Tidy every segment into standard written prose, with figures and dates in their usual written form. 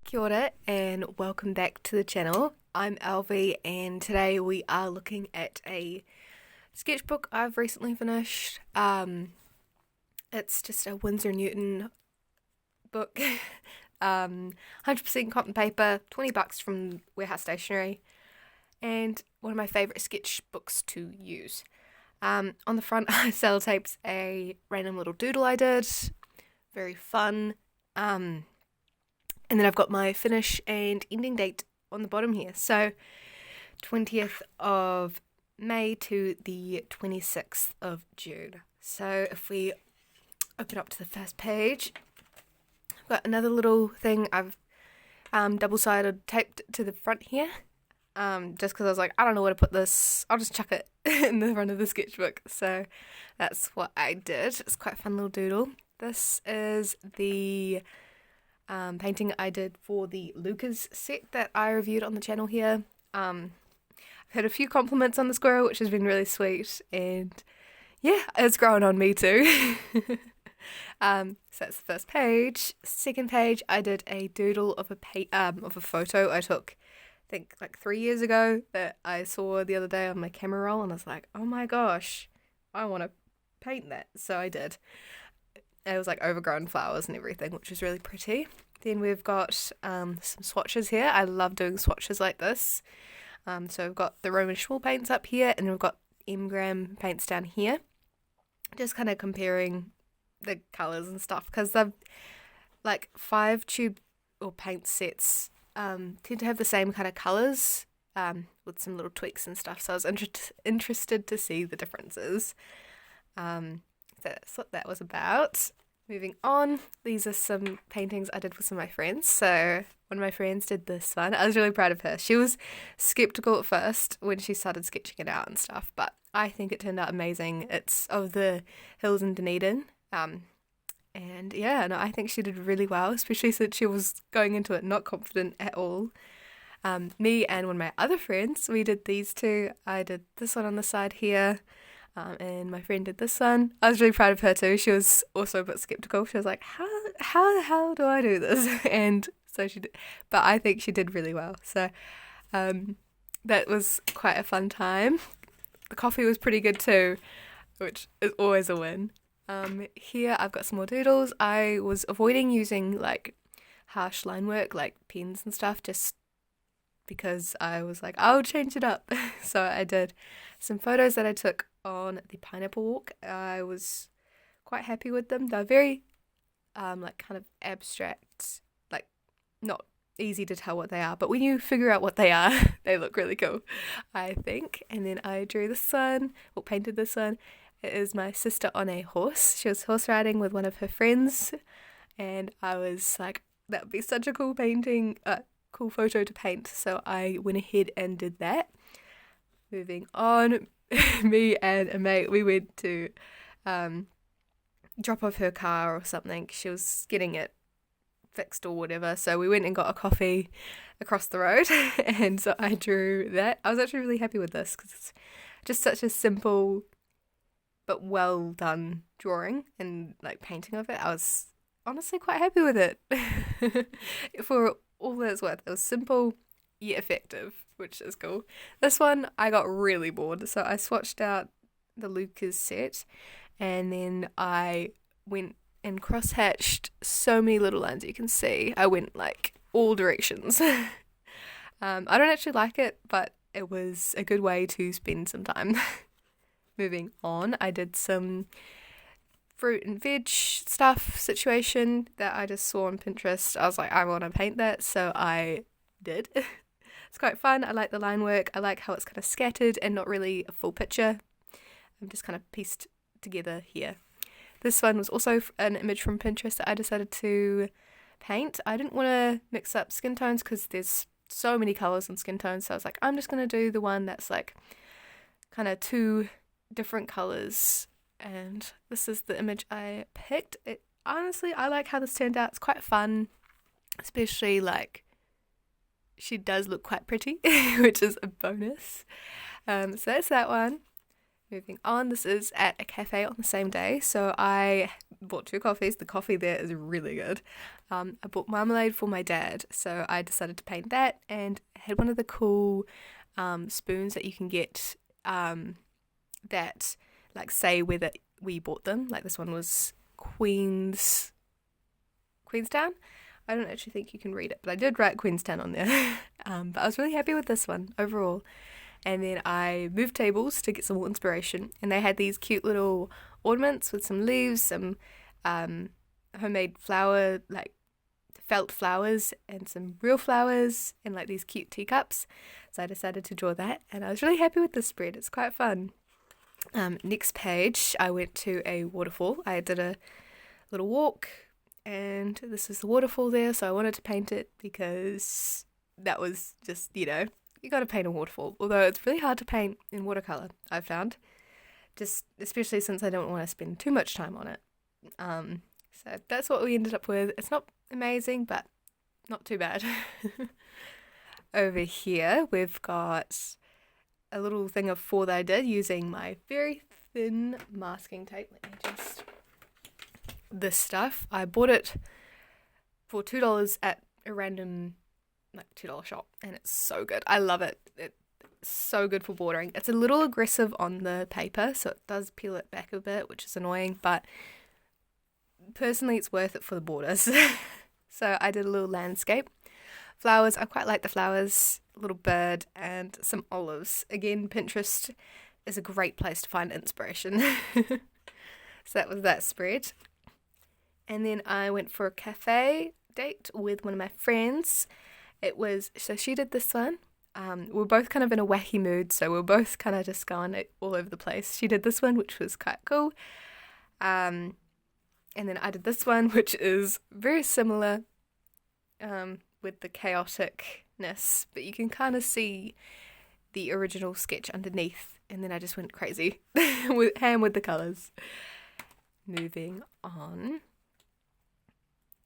Kia ora and welcome back to the channel. I'm Alvi and today we are looking at a sketchbook I've recently finished. It's just a Winsor Newton book, 100% cotton paper, $20 from Warehouse Stationery, and one of my favourite sketchbooks to use. On the front I sellotaped a random little doodle I did, very fun. And then I've got my finish and ending date on the bottom here. So 20th of May to the 26th of June. So if we open up to the first page, I've got another little thing I've double-sided taped to the front here. Just because I was like, I don't know where to put this. I'll just chuck it in the front of the sketchbook. So that's what I did. It's quite a fun little doodle. This is the painting I did for the Lucas set that I reviewed on the channel here. I've had a few compliments on the squirrel, which has been really sweet, and yeah, it's grown on me too. So that's the first page. Second page, I did a doodle of a photo I took, I think like 3 years ago, that I saw the other day on my camera roll, and I was like, oh my gosh, I want to paint that. So I did. It was like overgrown flowers and everything, which was really pretty. Then we've got some swatches here. I love doing swatches like this. So we've got the Roman Schwall paints up here, and we've got Gram paints down here. Just kind of comparing the colours and stuff, because they've like 5 tube or paint sets tend to have the same kind of colours with some little tweaks and stuff. So I was interested to see the differences. That's what that was about. Moving on, these are some paintings I did for some of my friends. So one of my friends did this one. I was really proud of her. She was skeptical at first when she started sketching it out and stuff, but I think it turned out amazing. It's of the hills in Dunedin. And yeah, no, I think she did really well, especially since she was going into it not confident at all. Me and one of my other friends, we did these two. I did this one on the side here. And my friend did this one. I was really proud of her too. She was also a bit skeptical. She was like, how the hell do I do this? And so she did, but I think she did really well. So that was quite a fun time. The coffee was pretty good too, which is always a win. Here I've got some more doodles. I was avoiding using like harsh line work, like pens and stuff, just because I was like, I'll change it up. So I did some photos that I took on the pineapple walk. I was quite happy with them. They're very like kind of abstract, like not easy to tell what they are, but when you figure out what they are, they look really cool, I think. And then I drew this one, or painted this one. It is my sister on a horse. She was horse riding with one of her friends, and I was like, that would be such a cool painting, cool photo to paint. So I went ahead and did that. Moving on, me and a mate, we went to drop off her car or something. She was getting it fixed or whatever. So we went and got a coffee across the road, and so I drew that. I was actually really happy with this because it's just such a simple but well done drawing and like painting of it. I was honestly quite happy with it. For all that it's worth, it was simple yet effective, which is cool. This one I got really bored, so I swatched out the Lucas set, and then I went and cross-hatched so many little lines. You can see I went like all directions. I don't actually like it, but it was a good way to spend some time. Moving on, I did some fruit and veg stuff situation that I just saw on Pinterest. I was like, I want to paint that, so I did. It's quite fun. I like the line work. I like how it's kind of scattered and not really a full picture. I'm just kind of pieced together here. This one was also an image from Pinterest that I decided to paint. I didn't want to mix up skin tones because there's so many colours and skin tones, so I was like, I'm just going to do the one that's like kind of 2 different colours, and this is the image I picked. Honestly, I like how this turned out. It's quite fun, especially like she does look quite pretty, which is a bonus. So that's that one. Moving on, this is at a cafe on the same day. So I bought 2 coffees. The coffee there is really good. I bought marmalade for my dad, so I decided to paint that, and had one of the cool spoons that you can get that like say where we bought them. Like this one was Queenstown. I don't actually think you can read it, but I did write Queenstown on there. But I was really happy with this one overall. And then I moved tables to get some more inspiration, and they had these cute little ornaments with some leaves, some homemade flower, like felt flowers, and some real flowers, and like these cute teacups. So I decided to draw that, and I was really happy with this spread. It's quite fun. Next page, I went to a waterfall. I did a little walk, and this is the waterfall there, so I wanted to paint it because that was just, you got to paint a waterfall, although it's really hard to paint in watercolor, I've found, just especially since I don't want to spend too much time on it. So that's what we ended up with. It's not amazing, but not too bad. Over here we've got a little thing of 4 that I did using my very thin masking tape. Let me just... This stuff, I bought it for $2 at a random $2 shop, and it's so good. I love it. It's so good for bordering. It's a little aggressive on the paper, so it does peel it back a bit, which is annoying, but personally it's worth it for the borders. So I did a little landscape. Flowers, I quite like the flowers, a little bird, and some olives. Again, Pinterest is a great place to find inspiration. So that was that spread. And then I went for a cafe date with one of my friends. So she did this one. We're both kind of in a wacky mood, so we're both kind of just going all over the place. She did this one, which was quite cool. And then I did this one, which is very similar with the chaoticness, but you can kind of see the original sketch underneath, and then I just went crazy with the colours. Moving on.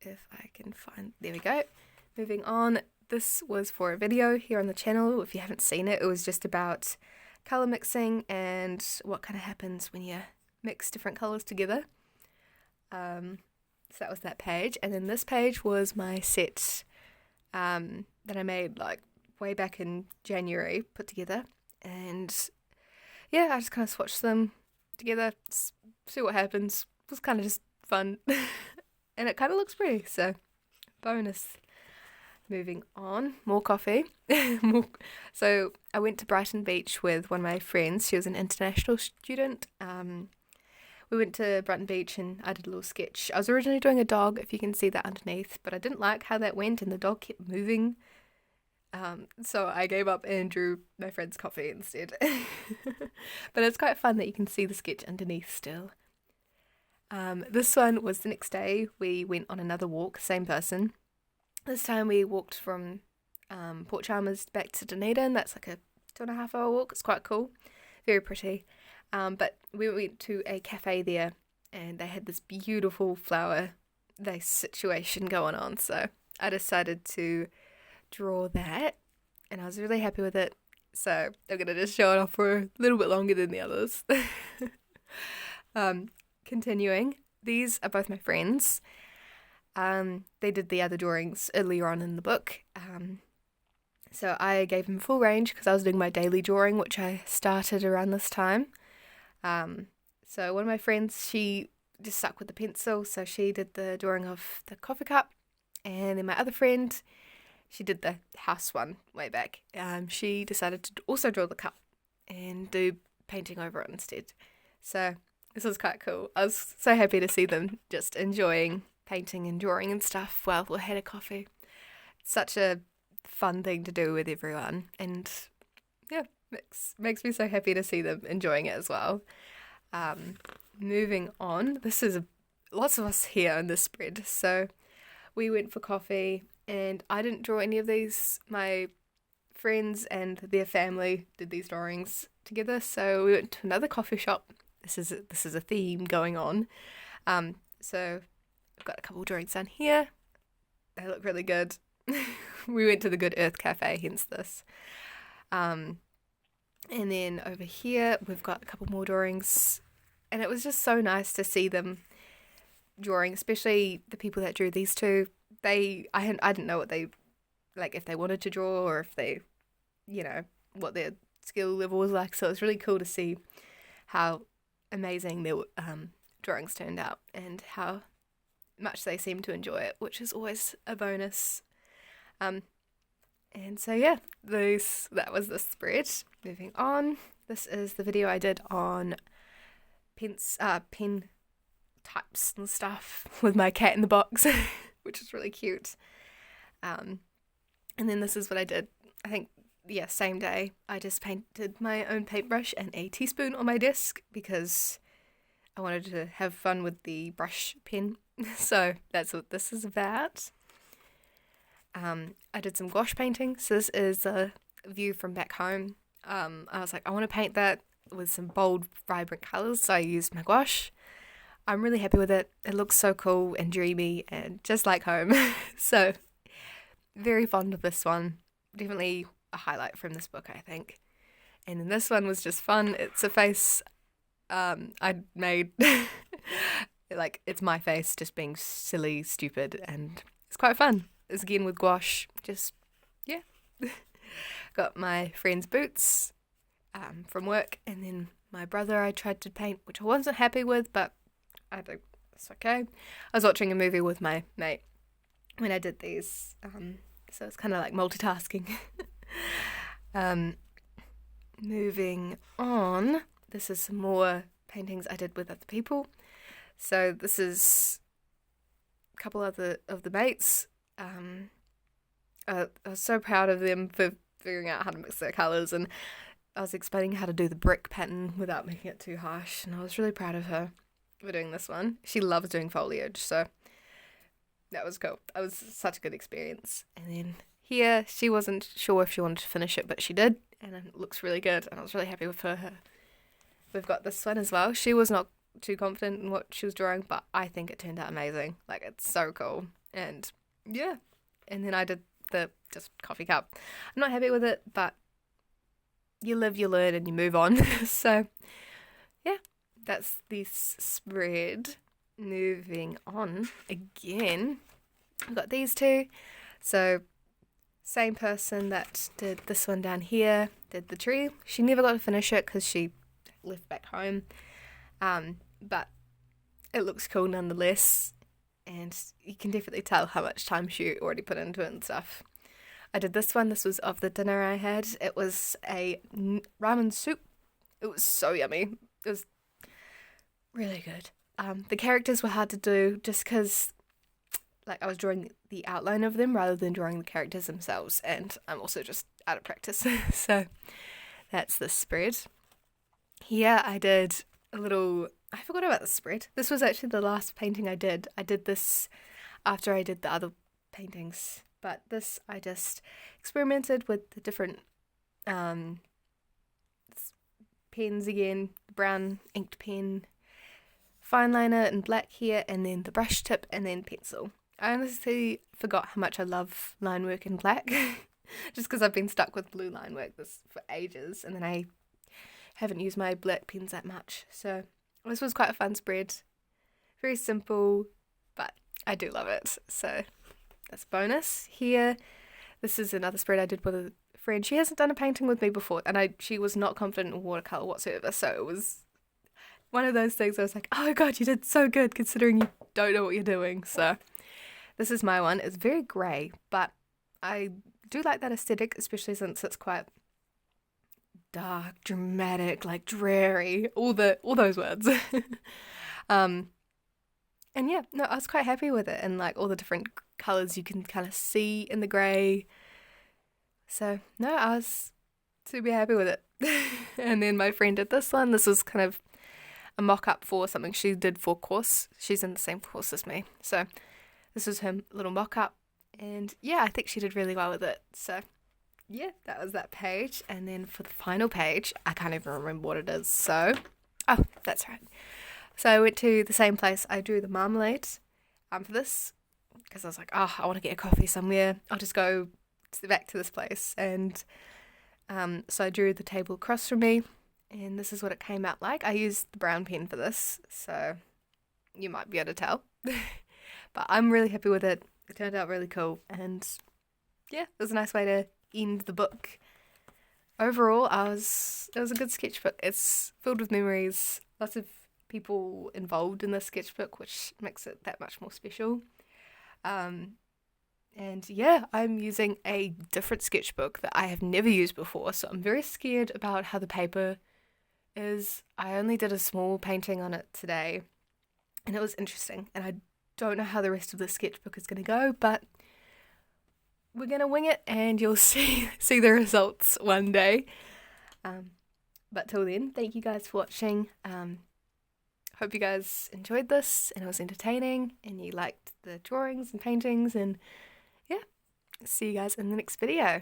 If I can find... There we go. Moving on. This was for a video here on the channel. If you haven't seen it, it was just about colour mixing and what kind of happens when you mix different colours together. So that was that page. And then this page was my set that I made like way back in January, put together. And yeah, I just kind of swatched them together, see what happens. It was kind of just fun. And it kind of looks pretty, so bonus. Moving on, more coffee. So I went to Brighton Beach with one of my friends. She was an international student. We went to Brighton Beach and I did a little sketch. I was originally doing a dog, if you can see that underneath, but I didn't like how that went and the dog kept moving. So I gave up and drew my friend's coffee instead. But it's quite fun that you can see the sketch underneath still. This one was the next day. We went on another walk, same person. This time we walked from Port Chalmers back to Dunedin. That's like a 2.5 hour walk. It's quite cool. Very pretty. But we went to a cafe there and they had this beautiful flower vase situation going on. So I decided to draw that and I was really happy with it. So I'm going to just show it off for a little bit longer than the others. Continuing, these are both my friends. They did the other drawings earlier on in the book. So I gave them full range because I was doing my daily drawing, which I started around this time. So one of my friends, she just stuck with the pencil, so she did the drawing of the coffee cup. And then my other friend, she did the house one way back. She decided to also draw the cup and do painting over it instead. So this was quite cool. I was so happy to see them just enjoying painting and drawing and stuff while we had a coffee. It's such a fun thing to do with everyone, and yeah, makes me so happy to see them enjoying it as well. Moving on, this is lots of us here in this spread. So we went for coffee, and I didn't draw any of these. My friends and their family did these drawings together. So we went to another coffee shop. This is a theme going on. So I've got a couple of drawings down here. They look really good. We went to the Good Earth Cafe, hence this. And then over here, we've got a couple more drawings. And it was just so nice to see them drawing, especially the people that drew these two. I didn't know what they, like, if they wanted to draw or if they, what their skill level was like. So it was really cool to see how amazing their drawings turned out and how much they seemed to enjoy it, which is always a bonus. And so yeah, that was the spread. Moving on, this is the video I did on pen types and stuff with my cat in the box, which is really cute. And then this is what I did. I think, yeah, same day. I just painted my own paintbrush and a teaspoon on my desk because I wanted to have fun with the brush pen. So that's what this is about. I did some gouache painting. So this is a view from back home. I was like, I want to paint that with some bold, vibrant colours. So I used my gouache. I'm really happy with it. It looks so cool and dreamy and just like home. So very fond of this one. Definitely a highlight from this book, I think. And then this one was just fun. It's a face I made. Like, it's my face just being silly, stupid, and it's quite fun. It's again with gouache. Just, yeah. Got my friend's boots from work, and then my brother I tried to paint, which I wasn't happy with, but I think it's okay. I was watching a movie with my mate when I did these, so it's kind of like multitasking. Moving on, this is some more paintings I did with other people. So this is a couple of the mates. I was so proud of them for figuring out how to mix their colours, and I was explaining how to do the brick pattern without making it too harsh, and I was really proud of her for doing this one. She loves doing foliage, so that was cool. That was such a good experience. And then here, she wasn't sure if she wanted to finish it, but she did, and it looks really good, and I was really happy with her. We've got this one as well. She was not too confident in what she was drawing, but I think it turned out amazing. Like, it's so cool. And yeah. And then I did the just coffee cup. I'm not happy with it, but you live, you learn, and you move on. So yeah, that's this spread. Moving on again, I've got these two. So same person that did this one down here did the tree. She never got to finish it because she left back home. But it looks cool nonetheless, and you can definitely tell how much time she already put into it and stuff. I did this one. This was of the dinner I had. It was a ramen soup. It was so yummy. It was really good. The characters were hard to do just because, like, I was drawing the outline of them rather than drawing the characters themselves, and I'm also just out of practice. So that's the spread. Here I did a little... I forgot about the spread. This was actually the last painting I did. I did this after I did the other paintings. But this, I just experimented with the different pens again. Brown inked pen, fine liner in black here, and then the brush tip, and then pencil. I honestly forgot how much I love line work in black. Just because I've been stuck with blue line work for ages. And then I haven't used my black pens that much. So this was quite a fun spread. Very simple, but I do love it. So that's a bonus. Here, this is another spread I did with a friend. She hasn't done a painting with me before, and she was not confident in watercolour whatsoever. So it was one of those things I was like, oh my god, you did so good considering you don't know what you're doing. So this is my one. It's very grey, but I do like that aesthetic, especially since it's quite dark, dramatic, like dreary, all those words. And yeah, no, I was quite happy with it, and like all the different colours you can kind of see in the grey. So no, I was super happy with it. And then my friend did this one. This was kind of a mock-up for something she did for course. She's in the same course as me. So this was her little mock-up, and yeah, I think she did really well with it. So yeah, that was that page. And then for the final page, I can't even remember what it is. So, oh, that's right. So I went to the same place I drew the marmalade for this, because I was like, oh, I want to get a coffee somewhere. I'll just go back to this place. And So I drew the table across from me, and this is what it came out like. I used the brown pen for this, so you might be able to tell. But I'm really happy with it. It turned out really cool, and yeah, it was a nice way to end the book. Overall, it was a good sketchbook. It's filled with memories, lots of people involved in the sketchbook, which makes it that much more special. And yeah, I'm using a different sketchbook that I have never used before, so I'm very scared about how the paper is. I only did a small painting on it today, and it was interesting, and I don't know how the rest of the sketchbook is going to go, but we're going to wing it, and you'll see the results one day. But till then, thank you guys for watching. Hope you guys enjoyed this and it was entertaining and you liked the drawings and paintings, and yeah, see you guys in the next video.